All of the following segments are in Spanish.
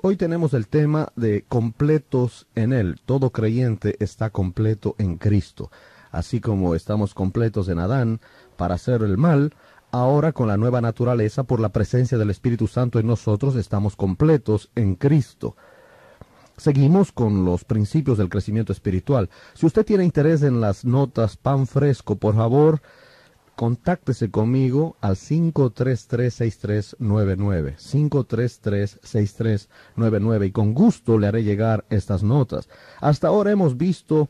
Hoy tenemos el tema de completos en Él. Todo creyente está completo en Cristo. Así como estamos completos en Adán para hacer el mal, ahora con la nueva naturaleza, por la presencia del Espíritu Santo en nosotros, estamos completos en Cristo. Seguimos con los principios del crecimiento espiritual. Si usted tiene interés en las notas Pan Fresco, por favor, contáctese conmigo al 533-6399, 533-6399, y con gusto le haré llegar estas notas. Hasta ahora hemos visto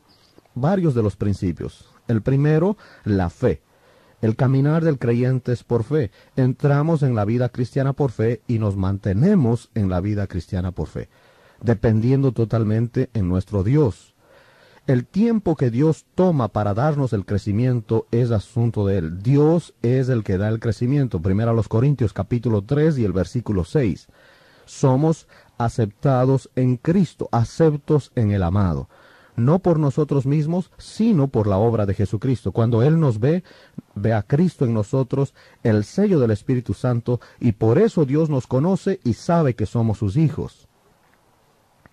varios de los principios. El primero, la fe. El caminar del creyente es por fe. Entramos en la vida cristiana por fe y nos mantenemos en la vida cristiana por fe, dependiendo totalmente en nuestro Dios. El tiempo que Dios toma para darnos el crecimiento es asunto de Él. Dios es el que da el crecimiento. Primero a los Corintios capítulo 3 y el versículo 6. Somos aceptados en Cristo, aceptos en el amado. No por nosotros mismos, sino por la obra de Jesucristo. Cuando Él nos ve a Cristo en nosotros, el sello del Espíritu Santo, y por eso Dios nos conoce y sabe que somos sus hijos.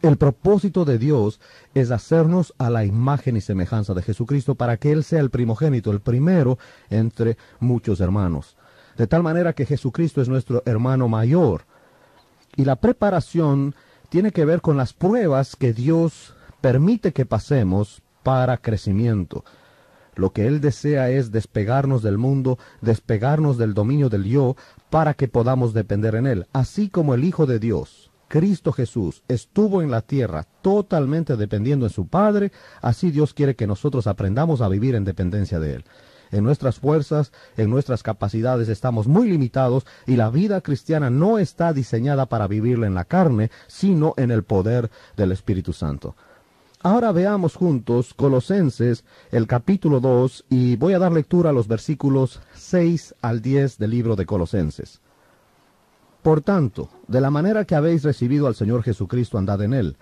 El propósito de Dios es hacernos a la imagen y semejanza de Jesucristo para que Él sea el primogénito, el primero entre muchos hermanos. De tal manera que Jesucristo es nuestro hermano mayor. Y la preparación tiene que ver con las pruebas que Dios permite que pasemos para crecimiento. Lo que Él desea es despegarnos del mundo, despegarnos del dominio del yo, para que podamos depender en Él. Así como el Hijo de Dios, Cristo Jesús, estuvo en la tierra totalmente dependiendo en su Padre, así Dios quiere que nosotros aprendamos a vivir en dependencia de Él. En nuestras fuerzas, en nuestras capacidades estamos muy limitados, y la vida cristiana no está diseñada para vivirla en la carne, sino en el poder del Espíritu Santo. Ahora veamos juntos Colosenses, el capítulo 2, y voy a dar lectura a los versículos 6 al 10 del libro de Colosenses. Por tanto, de la manera que habéis recibido al Señor Jesucristo, andad en Él,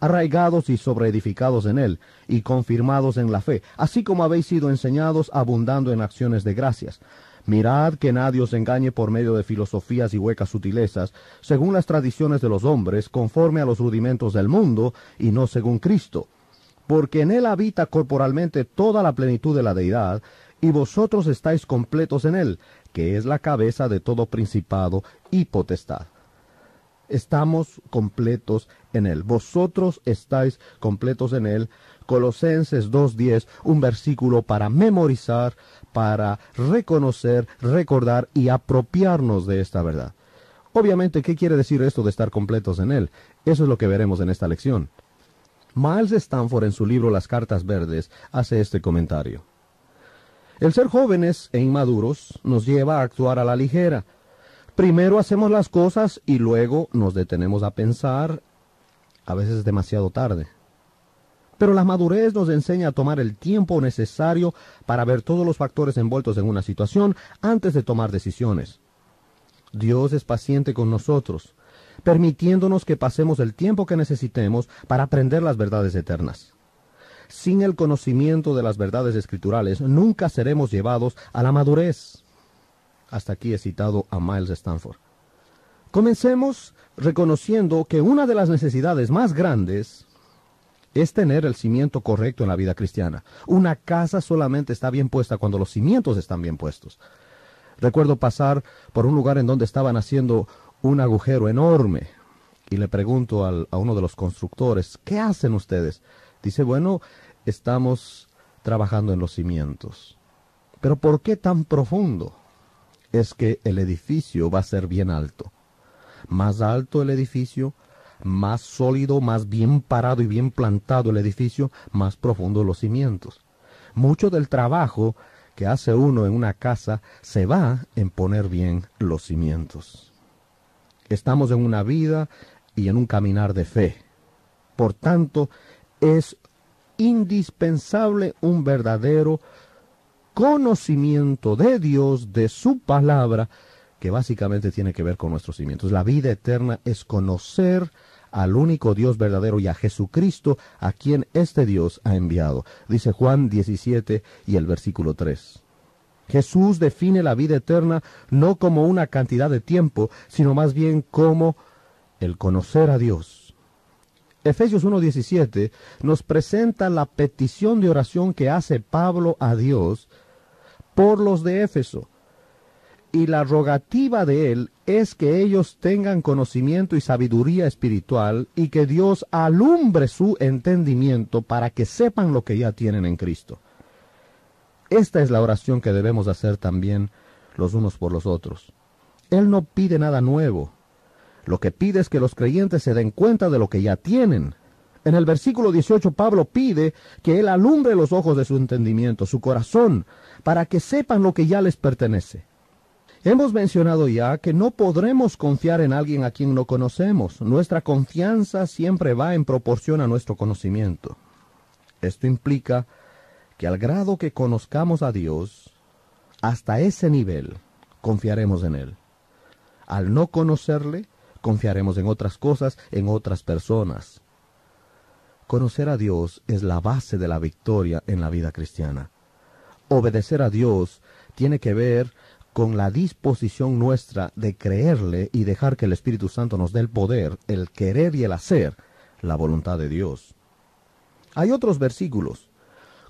arraigados y sobreedificados en Él, y confirmados en la fe, así como habéis sido enseñados, abundando en acciones de gracias. Mirad que nadie os engañe por medio de filosofías y huecas sutilezas, según las tradiciones de los hombres, conforme a los rudimentos del mundo, y no según Cristo. Porque en Él habita corporalmente toda la plenitud de la deidad, y vosotros estáis completos en Él, que es la cabeza de todo principado y potestad. Estamos completos en Él. Vosotros estáis completos en Él. Colosenses 2:10, un versículo para memorizar, para reconocer, recordar y apropiarnos de esta verdad. Obviamente, ¿qué quiere decir esto de estar completos en Él? Eso es lo que veremos en esta lección. Miles Stanford, en su libro Las Cartas Verdes, hace este comentario. El ser jóvenes e inmaduros nos lleva a actuar a la ligera. Primero hacemos las cosas y luego nos detenemos a pensar, a veces demasiado tarde. Pero la madurez nos enseña a tomar el tiempo necesario para ver todos los factores envueltos en una situación antes de tomar decisiones. Dios es paciente con nosotros, permitiéndonos que pasemos el tiempo que necesitemos para aprender las verdades eternas. Sin el conocimiento de las verdades escriturales, nunca seremos llevados a la madurez. Hasta aquí he citado a Miles Stanford. Comencemos reconociendo que una de las necesidades más grandes es tener el cimiento correcto en la vida cristiana. Una casa solamente está bien puesta cuando los cimientos están bien puestos. Recuerdo pasar por un lugar en donde estaban haciendo un agujero enorme, y le pregunto a uno de los constructores, ¿qué hacen ustedes? Dice, bueno, estamos trabajando en los cimientos. ¿Pero por qué tan profundo? Es que el edificio va a ser bien alto. Más alto el edificio, más sólido, más bien parado y bien plantado el edificio, más profundo los cimientos. Mucho del trabajo que hace uno en una casa se va en poner bien los cimientos. Estamos en una vida y en un caminar de fe. Por tanto, es indispensable un verdadero conocimiento de Dios, de su palabra, que básicamente tiene que ver con nuestros cimientos. La vida eterna es conocer al único Dios verdadero y a Jesucristo, a quien este Dios ha enviado. Dice Juan 17 y el versículo 3. Jesús define la vida eterna no como una cantidad de tiempo, sino más bien como el conocer a Dios. Efesios 1:17 nos presenta la petición de oración que hace Pablo a Dios por los de Éfeso. Y la rogativa de él es que ellos tengan conocimiento y sabiduría espiritual y que Dios alumbre su entendimiento para que sepan lo que ya tienen en Cristo. Esta es la oración que debemos hacer también los unos por los otros. Él no pide nada nuevo. Lo que pide es que los creyentes se den cuenta de lo que ya tienen. En el versículo 18 Pablo pide que Él alumbre los ojos de su entendimiento, su corazón, para que sepan lo que ya les pertenece. Hemos mencionado ya que no podremos confiar en alguien a quien no conocemos. Nuestra confianza siempre va en proporción a nuestro conocimiento. Esto implica que al grado que conozcamos a Dios, hasta ese nivel confiaremos en Él. Al no conocerle, confiaremos en otras cosas, en otras personas. Conocer a Dios es la base de la victoria en la vida cristiana. Obedecer a Dios tiene que ver con la disposición nuestra de creerle y dejar que el Espíritu Santo nos dé el poder, el querer y el hacer la voluntad de Dios. Hay otros versículos.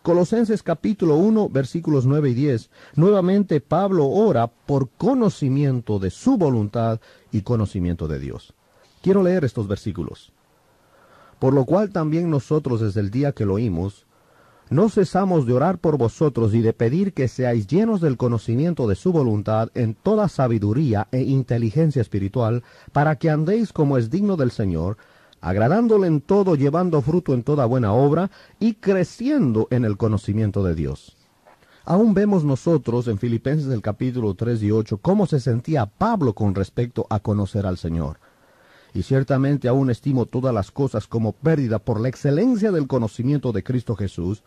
Colosenses capítulo 1, versículos 9 y 10. Nuevamente Pablo ora por conocimiento de su voluntad y conocimiento de Dios. Quiero leer estos versículos. Por lo cual también nosotros desde el día que lo oímos, no cesamos de orar por vosotros y de pedir que seáis llenos del conocimiento de su voluntad en toda sabiduría e inteligencia espiritual, para que andéis como es digno del Señor, agradándole en todo, llevando fruto en toda buena obra y creciendo en el conocimiento de Dios. Aún vemos nosotros en Filipenses del capítulo 3 y 8 cómo se sentía Pablo con respecto a conocer al Señor. Y ciertamente aún estimo todas las cosas como pérdida por la excelencia del conocimiento de Cristo Jesús,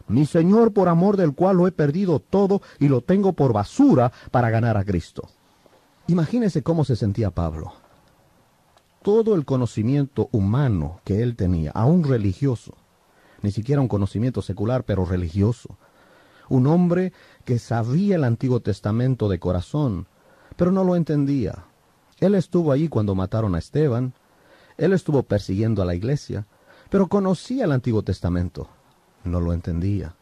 mi Señor, por amor del cual lo he perdido todo y lo tengo por basura para ganar a Cristo. Imagínese cómo se sentía Pablo. Todo el conocimiento humano que él tenía, aún religioso, ni siquiera un conocimiento secular, pero religioso. Un hombre que sabía el Antiguo Testamento de corazón, pero no lo entendía. Él estuvo allí cuando mataron a Esteban. Él estuvo persiguiendo a la iglesia, pero conocía el Antiguo Testamento. No lo entendía.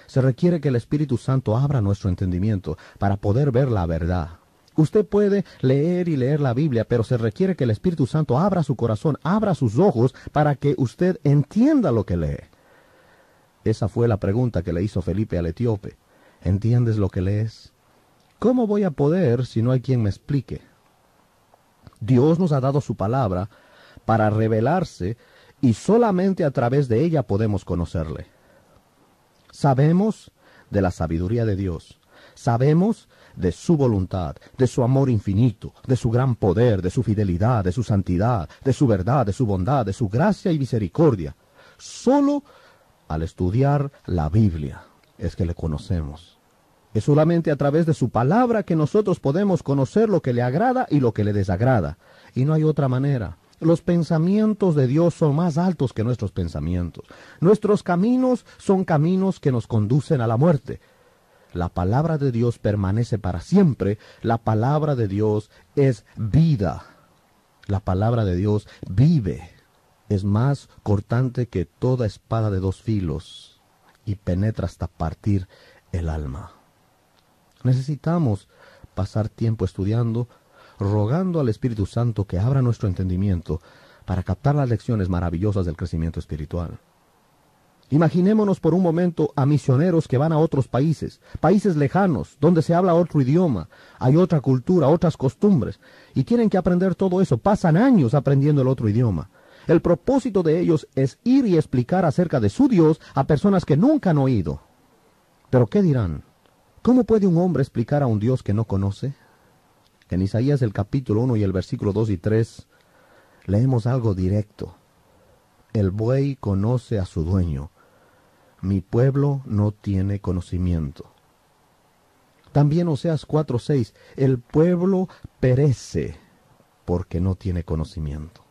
Se requiere que el Espíritu Santo abra nuestro entendimiento para poder ver la verdad. Usted puede leer y leer la Biblia, pero se requiere que el Espíritu Santo abra su corazón, abra sus ojos para que usted entienda lo que lee. Esa fue la pregunta que le hizo Felipe al etíope. ¿Entiendes lo que lees? ¿Cómo voy a poder si no hay quien me explique? Dios nos ha dado su palabra para revelarse y solamente a través de ella podemos conocerle. Sabemos de la sabiduría de Dios. Sabemos de su voluntad, de su amor infinito, de su gran poder, de su fidelidad, de su santidad, de su verdad, de su bondad, de su gracia y misericordia. Solo al estudiar la Biblia es que le conocemos. Es solamente a través de su palabra que nosotros podemos conocer lo que le agrada y lo que le desagrada. Y no hay otra manera. Los pensamientos de Dios son más altos que nuestros pensamientos. Nuestros caminos son caminos que nos conducen a la muerte. La palabra de Dios permanece para siempre. La palabra de Dios es vida. La palabra de Dios vive. Es más cortante que toda espada de dos filos y penetra hasta partir el alma. Necesitamos pasar tiempo estudiando, rogando al Espíritu Santo que abra nuestro entendimiento para captar las lecciones maravillosas del crecimiento espiritual. Imaginémonos por un momento a misioneros que van a otros países, países lejanos, donde se habla otro idioma, hay otra cultura, otras costumbres, y tienen que aprender todo eso. Pasan años aprendiendo el otro idioma. El propósito de ellos es ir y explicar acerca de su Dios a personas que nunca han oído. ¿Pero qué dirán? ¿Cómo puede un hombre explicar a un Dios que no conoce? En Isaías el capítulo 1 y el versículo 2 y 3 leemos algo directo. El buey conoce a su dueño. Mi pueblo no tiene conocimiento. También Oseas 4:6, el pueblo perece porque no tiene conocimiento.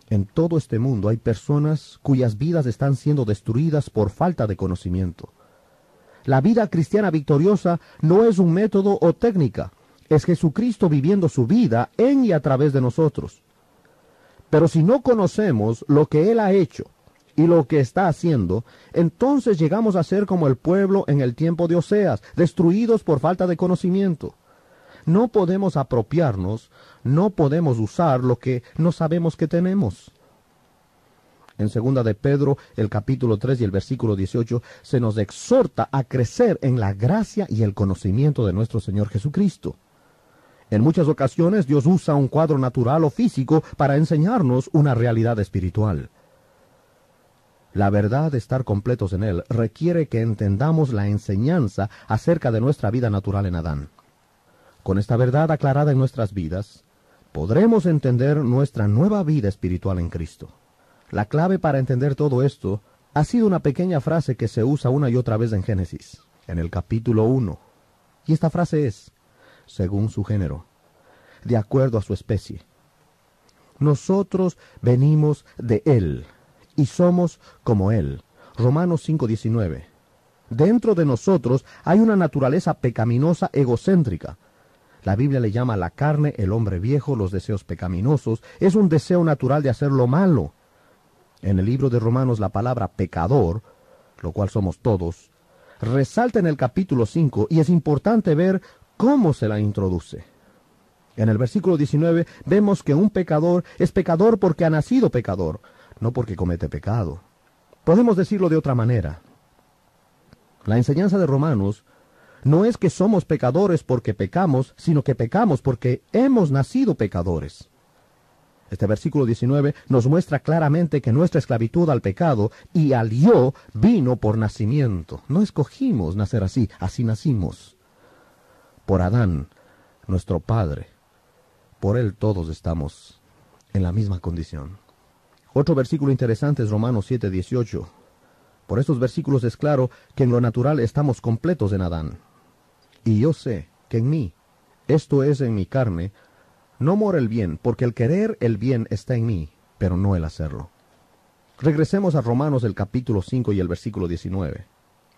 En todo este mundo hay personas cuyas vidas están siendo destruidas por falta de conocimiento. La vida cristiana victoriosa no es un método o técnica, es Jesucristo viviendo su vida en y a través de nosotros. Pero si no conocemos lo que Él ha hecho y lo que está haciendo, entonces llegamos a ser como el pueblo en el tiempo de Oseas, destruidos por falta de conocimiento. No podemos apropiarnos, no podemos usar lo que no sabemos que tenemos. En 2 de Pedro, el capítulo 3 y el versículo 18, se nos exhorta a crecer en la gracia y el conocimiento de nuestro Señor Jesucristo. En muchas ocasiones Dios usa un cuadro natural o físico para enseñarnos una realidad espiritual. La verdad de estar completos en Él requiere que entendamos la enseñanza acerca de nuestra vida natural en Adán. Con esta verdad aclarada en nuestras vidas, podremos entender nuestra nueva vida espiritual en Cristo. La clave para entender todo esto ha sido una pequeña frase que se usa una y otra vez en Génesis, en el capítulo 1. Y esta frase es: según su género, de acuerdo a su especie. Nosotros venimos de Él y somos como Él. Romanos 5:19. Dentro de nosotros hay una naturaleza pecaminosa egocéntrica. La Biblia le llama a la carne el hombre viejo, los deseos pecaminosos. Es un deseo natural de hacer lo malo. En el libro de Romanos la palabra pecador, lo cual somos todos, resalta en el capítulo 5 y es importante ver cómo se la introduce. En el versículo 19 vemos que un pecador es pecador porque ha nacido pecador, no porque comete pecado. Podemos decirlo de otra manera. La enseñanza de Romanos no es que somos pecadores porque pecamos, sino que pecamos porque hemos nacido pecadores. Este versículo 19 nos muestra claramente que nuestra esclavitud al pecado y al yo vino por nacimiento. No escogimos nacer así, así nacimos. Por Adán, nuestro padre. Por él todos estamos en la misma condición. Otro versículo interesante es Romanos 7:18. Por estos versículos es claro que en lo natural estamos completos en Adán. Y yo sé que en mí, esto es en mi carne, no mora el bien, porque el querer el bien está en mí, pero no el hacerlo. Regresemos a Romanos el capítulo 5 y el versículo 19.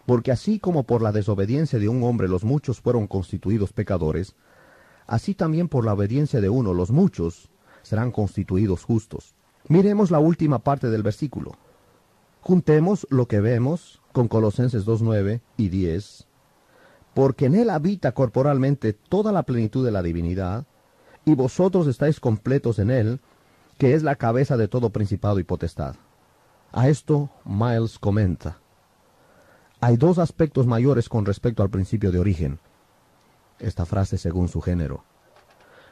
Porque así como por la desobediencia de un hombre los muchos fueron constituidos pecadores, así también por la obediencia de uno los muchos serán constituidos justos. Miremos la última parte del versículo. Juntemos lo que vemos con Colosenses 2:9 y 10. Porque en él habita corporalmente toda la plenitud de la divinidad, y vosotros estáis completos en él, que es la cabeza de todo principado y potestad. A esto Miles comenta: hay dos aspectos mayores con respecto al principio de origen. Esta frase según su género.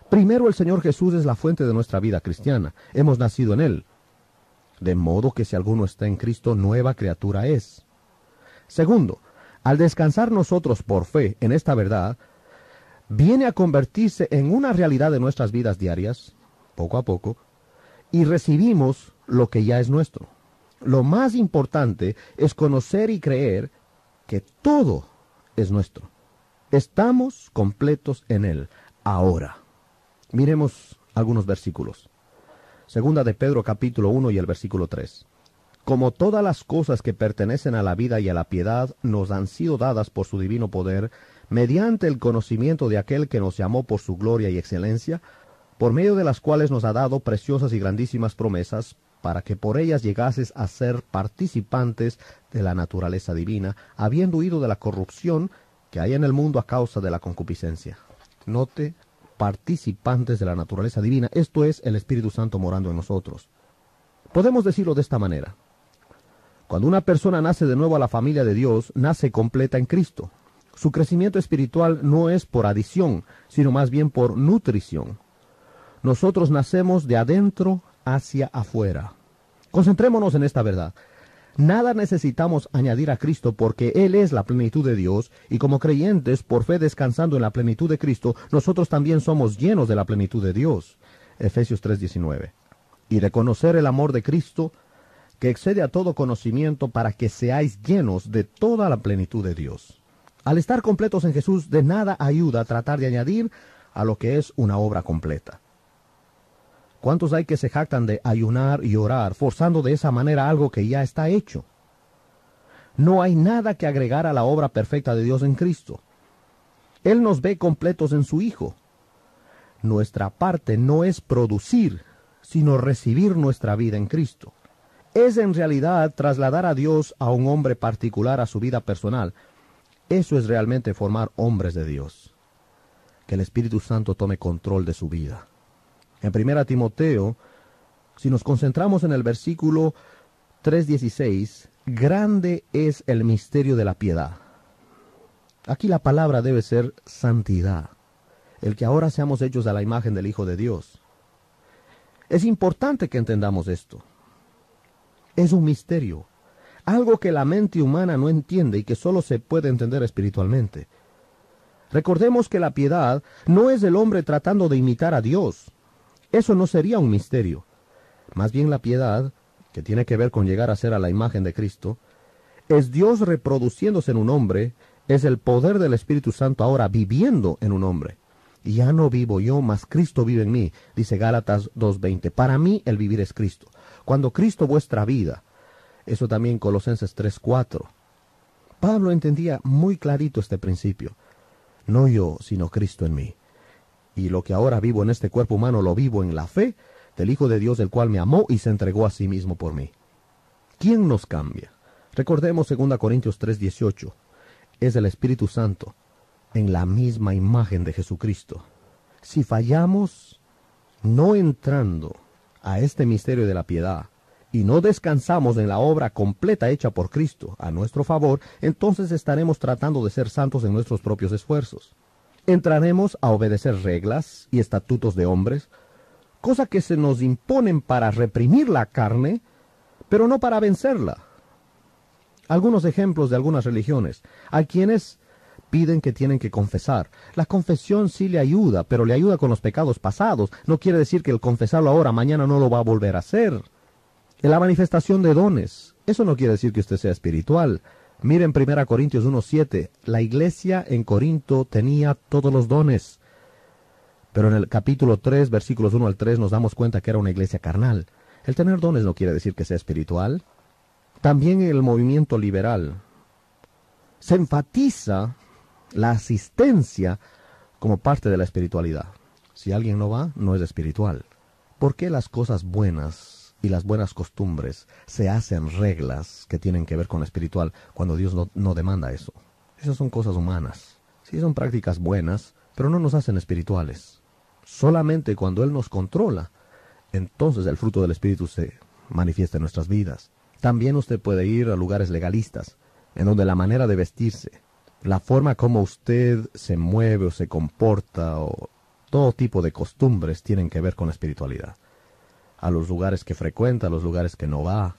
Primero, el Señor Jesús es la fuente de nuestra vida cristiana. Hemos nacido en Él. De modo que si alguno está en Cristo, nueva criatura es. Segundo, al descansar nosotros por fe en esta verdad, viene a convertirse en una realidad de nuestras vidas diarias, poco a poco, y recibimos lo que ya es nuestro. Lo más importante es conocer y creer que todo es nuestro. Estamos completos en Él, ahora. Miremos algunos versículos. 2 de Pedro capítulo 1 y el versículo 3. Como todas las cosas que pertenecen a la vida y a la piedad nos han sido dadas por su divino poder, mediante el conocimiento de aquel que nos llamó por su gloria y excelencia, por medio de las cuales nos ha dado preciosas y grandísimas promesas, para que por ellas llegases a ser participantes de la naturaleza divina, habiendo huido de la corrupción que hay en el mundo a causa de la concupiscencia. Note, participantes de la naturaleza divina, esto es el Espíritu Santo morando en nosotros. Podemos decirlo de esta manera. Cuando una persona nace de nuevo a la familia de Dios, nace completa en Cristo. Su crecimiento espiritual no es por adición, sino más bien por nutrición. Nosotros nacemos de adentro hacia afuera. Concentrémonos en esta verdad. Nada necesitamos añadir a Cristo porque Él es la plenitud de Dios, y como creyentes, por fe descansando en la plenitud de Cristo, nosotros también somos llenos de la plenitud de Dios. Efesios 3:19. Y de conocer el amor de Cristo, que excede a todo conocimiento, para que seáis llenos de toda la plenitud de Dios. Al estar completos en Jesús, de nada ayuda a tratar de añadir a lo que es una obra completa. ¿Cuántos hay que se jactan de ayunar y orar, forzando de esa manera algo que ya está hecho? No hay nada que agregar a la obra perfecta de Dios en Cristo. Él nos ve completos en su Hijo. Nuestra parte no es producir, sino recibir nuestra vida en Cristo. Es en realidad trasladar a Dios a un hombre particular a su vida personal. Eso es realmente formar hombres de Dios. Que el Espíritu Santo tome control de su vida. En 1 Timoteo, si nos concentramos en el versículo 3:16, grande es el misterio de la piedad. Aquí la palabra debe ser santidad. El que ahora seamos hechos a la imagen del Hijo de Dios. Es importante que entendamos esto. Es un misterio. Algo que la mente humana no entiende y que solo se puede entender espiritualmente. Recordemos que la piedad no es el hombre tratando de imitar a Dios. Eso no sería un misterio. Más bien la piedad, que tiene que ver con llegar a ser a la imagen de Cristo, es Dios reproduciéndose en un hombre, es el poder del Espíritu Santo ahora viviendo en un hombre. Y ya no vivo yo, mas Cristo vive en mí, dice Gálatas 2:20. Para mí el vivir es Cristo. Cuando Cristo vuestra vida, eso también Colosenses 3:4. Pablo entendía muy clarito este principio. No yo, sino Cristo en mí. Y lo que ahora vivo en este cuerpo humano lo vivo en la fe del Hijo de Dios, el cual me amó y se entregó a sí mismo por mí. ¿Quién nos cambia? Recordemos 2 Corintios 3:18. Es el Espíritu Santo en la misma imagen de Jesucristo. Si fallamos no entrando a este misterio de la piedad y no descansamos en la obra completa hecha por Cristo a nuestro favor, entonces estaremos tratando de ser santos en nuestros propios esfuerzos. Entraremos a obedecer reglas y estatutos de hombres, cosa que se nos imponen para reprimir la carne, pero no para vencerla. Algunos ejemplos de algunas religiones. Hay quienes piden que tienen que confesar. La confesión sí le ayuda, pero le ayuda con los pecados pasados. No quiere decir que el confesarlo ahora, mañana no lo va a volver a hacer. En la manifestación de dones, eso no quiere decir que usted sea espiritual. Miren 1 Corintios 1:7. La iglesia en Corinto tenía todos los dones. Pero en el capítulo 3, versículos 1 al 3, nos damos cuenta que era una iglesia carnal. El tener dones no quiere decir que sea espiritual. También en el movimiento liberal se enfatiza la asistencia como parte de la espiritualidad. Si alguien no va, no es espiritual. ¿Por qué las cosas buenas y las buenas costumbres se hacen reglas que tienen que ver con lo espiritual cuando Dios no demanda eso? Esas son cosas humanas. Sí, son prácticas buenas, pero no nos hacen espirituales. Solamente cuando Él nos controla, entonces el fruto del Espíritu se manifiesta en nuestras vidas. También usted puede ir a lugares legalistas, en donde la manera de vestirse, la forma como usted se mueve o se comporta, o todo tipo de costumbres tienen que ver con la espiritualidad. A los lugares que frecuenta, a los lugares que no va.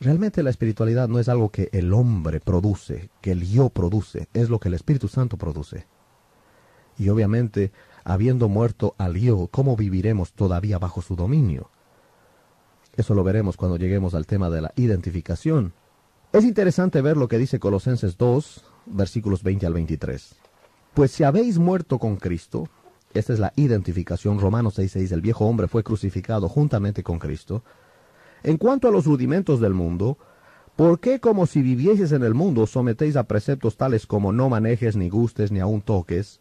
Realmente la espiritualidad no es algo que el hombre produce, que el yo produce, es lo que el Espíritu Santo produce. Y obviamente, habiendo muerto al yo, ¿cómo viviremos todavía bajo su dominio? Eso lo veremos cuando lleguemos al tema de la identificación. Es interesante ver lo que dice Colosenses 2, versículos 20 al 23. Pues si habéis muerto con Cristo, esta es la identificación, Romanos 6:6, el viejo hombre fue crucificado juntamente con Cristo. En cuanto a los rudimentos del mundo, ¿por qué como si vivieses en el mundo sometéis a preceptos tales como no manejes, ni gustes, ni aun toques,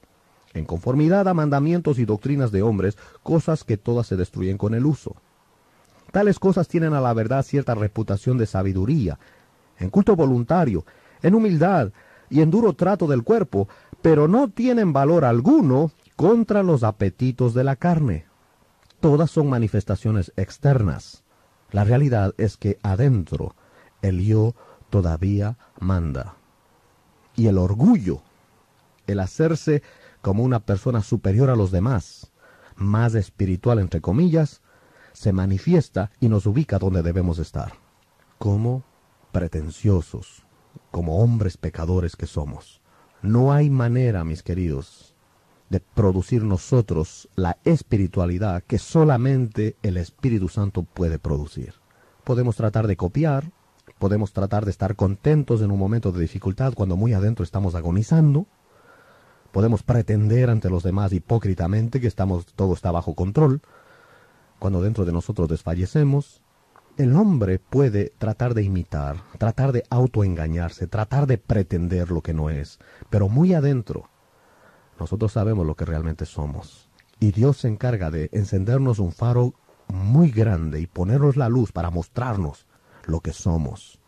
en conformidad a mandamientos y doctrinas de hombres, cosas que todas se destruyen con el uso? Tales cosas tienen a la verdad cierta reputación de sabiduría, en culto voluntario, en humildad y en duro trato del cuerpo, pero no tienen valor alguno contra los apetitos de la carne. Todas son manifestaciones externas. La realidad es que adentro el yo todavía manda. Y el orgullo, el hacerse como una persona superior a los demás, más espiritual entre comillas, se manifiesta y nos ubica donde debemos estar, como pretenciosos, como hombres pecadores que somos. No hay manera, mis queridos, de producir nosotros la espiritualidad que solamente el Espíritu Santo puede producir. Podemos tratar de copiar, podemos tratar de estar contentos en un momento de dificultad cuando muy adentro estamos agonizando, podemos pretender ante los demás hipócritamente que todo está bajo control, cuando dentro de nosotros desfallecemos. El hombre puede tratar de imitar, tratar de autoengañarse, tratar de pretender lo que no es, pero muy adentro nosotros sabemos lo que realmente somos. Y Dios se encarga de encendernos un faro muy grande y ponernos la luz para mostrarnos lo que somos.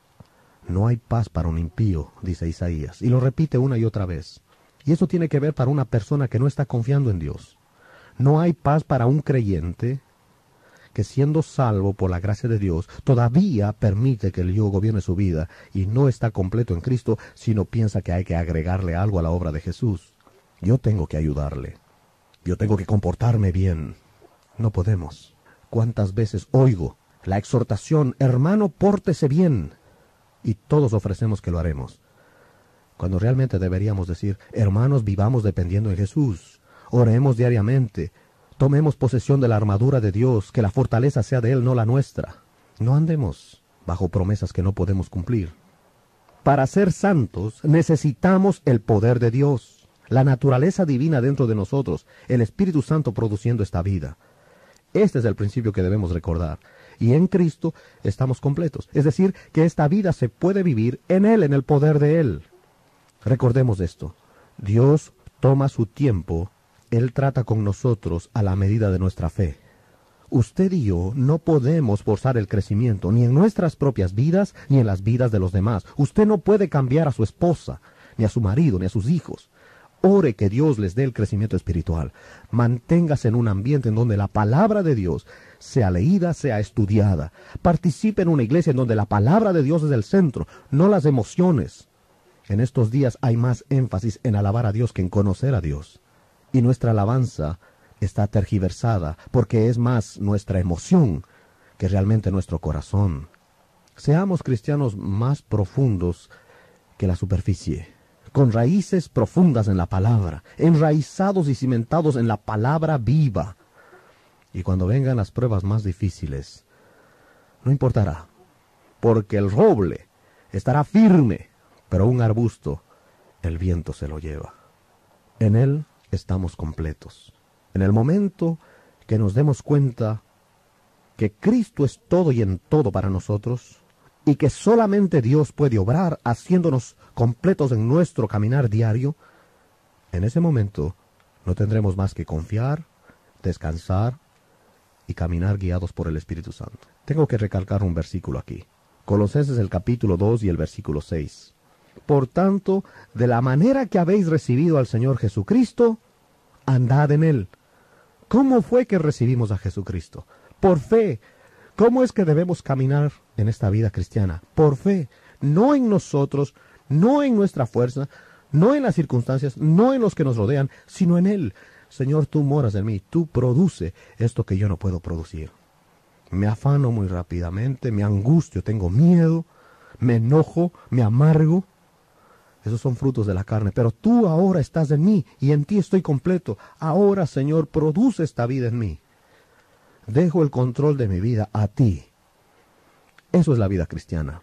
No hay paz para un impío, dice Isaías, y lo repite una y otra vez. Y eso tiene que ver para una persona que no está confiando en Dios. No hay paz para un creyente que, siendo salvo por la gracia de Dios, todavía permite que el yugo gobierne su vida y no está completo en Cristo, sino piensa que hay que agregarle algo a la obra de Jesús. Yo tengo que ayudarle. Yo tengo que comportarme bien. No podemos. ¿Cuántas veces oigo la exhortación, hermano, pórtese bien? Y todos ofrecemos que lo haremos, cuando realmente deberíamos decir, hermanos, vivamos dependiendo de Jesús. Oremos diariamente. Tomemos posesión de la armadura de Dios, que la fortaleza sea de Él, no la nuestra. No andemos bajo promesas que no podemos cumplir. Para ser santos necesitamos el poder de Dios, la naturaleza divina dentro de nosotros, el Espíritu Santo produciendo esta vida. Este es el principio que debemos recordar. Y en Cristo estamos completos. Es decir, que esta vida se puede vivir en Él, en el poder de Él. Recordemos esto. Dios toma su tiempo. Él trata con nosotros a la medida de nuestra fe. Usted y yo no podemos forzar el crecimiento, ni en nuestras propias vidas, ni en las vidas de los demás. Usted no puede cambiar a su esposa, ni a su marido, ni a sus hijos. Ore que Dios les dé el crecimiento espiritual. Manténgase en un ambiente en donde la palabra de Dios sea leída, sea estudiada. Participe en una iglesia en donde la palabra de Dios es el centro, no las emociones. En estos días hay más énfasis en alabar a Dios que en conocer a Dios. Y nuestra alabanza está tergiversada porque es más nuestra emoción que realmente nuestro corazón. Seamos cristianos más profundos que la superficie, con raíces profundas en la palabra, enraizados y cimentados en la palabra viva. Y cuando vengan las pruebas más difíciles, no importará, porque el roble estará firme, pero un arbusto, el viento se lo lleva. En Él estamos completos. En el momento que nos demos cuenta que Cristo es todo y en todo para nosotros, y que solamente Dios puede obrar haciéndonos completos en nuestro caminar diario, en ese momento no tendremos más que confiar, descansar y caminar guiados por el Espíritu Santo. Tengo que recalcar un versículo aquí. Colosenses el capítulo 2 y el versículo 6. Por tanto, de la manera que habéis recibido al Señor Jesucristo, andad en Él. ¿Cómo fue que recibimos a Jesucristo? Por fe. ¿Cómo es que debemos caminar en esta vida cristiana? Por fe. No en nosotros, no en nuestra fuerza, no en las circunstancias, no en los que nos rodean, sino en Él. Señor, tú moras en mí, tú produce esto que yo no puedo producir. Me afano muy rápidamente, me angustio, tengo miedo, me enojo, me amargo. Esos son frutos de la carne, pero tú ahora estás en mí y en ti estoy completo. Ahora, Señor, produce esta vida en mí. Dejo el control de mi vida a ti. Eso es la vida cristiana.